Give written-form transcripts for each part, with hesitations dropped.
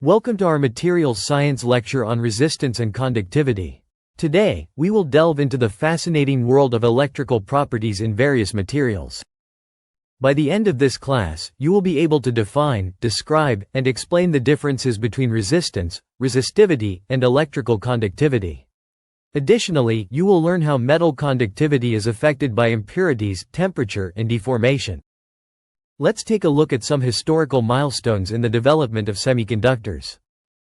Welcome to our materials science lecture on resistance and conductivity. Today, we will delve into the fascinating world of electrical properties in various materials. By the end of this class, you will be able to define, describe, and explain the differences between resistance, resistivity, and electrical conductivity. Additionally, you will learn how metal conductivity is affected by impurities, temperature, and deformation. Let's take a look at some historical milestones in the development of semiconductors.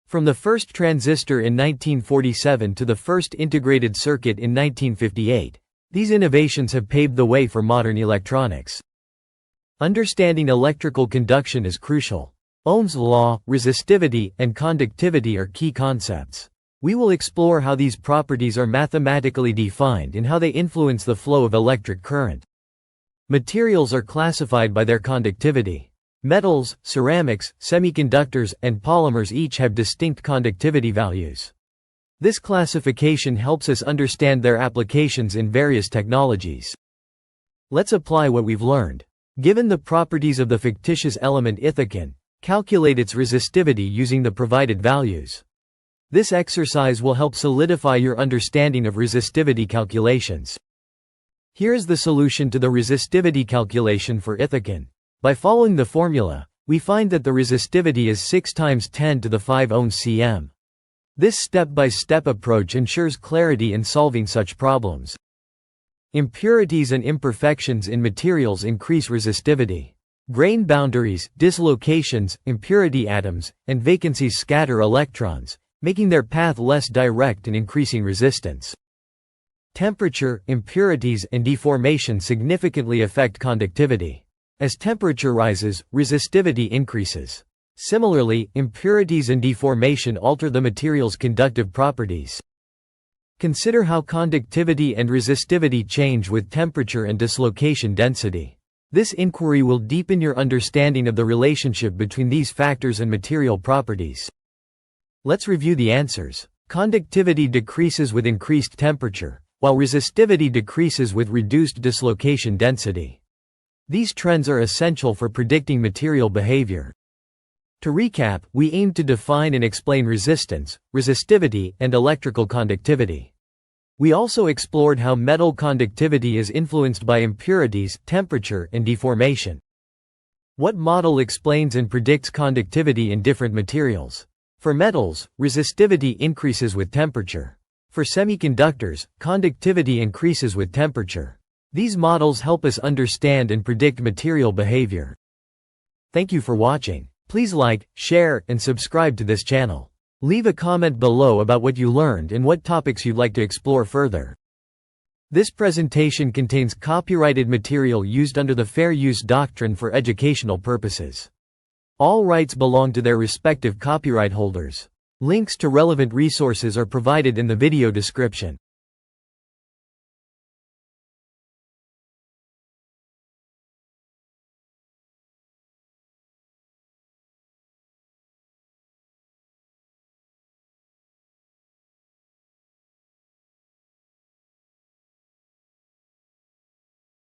From the first transistor in 1947 to the first integrated circuit in 1958, these innovations have paved the way for modern electronics. Understanding electrical conduction is crucial. Ohm's law, resistivity, and conductivity are key concepts. We will explore how these properties are mathematically defined and how they influence the flow of electric current. Materials are classified by their conductivity. Metals, ceramics, semiconductors, and polymers each have distinct conductivity values. This classification helps us understand their applications in various technologies. Let's apply what we've learned. Given the properties of the fictitious element ithacan, calculate its resistivity using the provided values. This exercise will help solidify your understanding of resistivity calculations. Here is the solution to the resistivity calculation for ithacan. By following the formula, we find that the resistivity is 6 times 10 to the 5 ohms cm. This step-by-step approach ensures clarity in solving such problems. Impurities and imperfections in materials increase resistivity. Grain boundaries, dislocations, impurity atoms, and vacancies scatter electrons, making their path less direct and increasing resistance. Temperature, impurities, and deformation significantly affect conductivity. As temperature rises, resistivity increases. Similarly, impurities and deformation alter the material's conductive properties. Consider how conductivity and resistivity change with temperature and dislocation density. This inquiry will deepen your understanding of the relationship between these factors and material properties. Let's review the answers. Conductivity decreases with increased temperature, while resistivity decreases with reduced dislocation density. These trends are essential for predicting material behavior. To recap, we aimed to define and explain resistance, resistivity, and electrical conductivity. We also explored how metal conductivity is influenced by impurities, temperature, and deformation. What model explains and predicts conductivity in different materials? For metals, resistivity increases with temperature. For semiconductors, conductivity increases with temperature. These models help us understand and predict material behavior. Thank you for watching. Please like, share, and subscribe to this channel. Leave a comment below about what you learned and what topics you'd like to explore further. This presentation contains copyrighted material used under the Fair Use Doctrine for educational purposes. All rights belong to their respective copyright holders. Links to relevant resources are provided in the video description.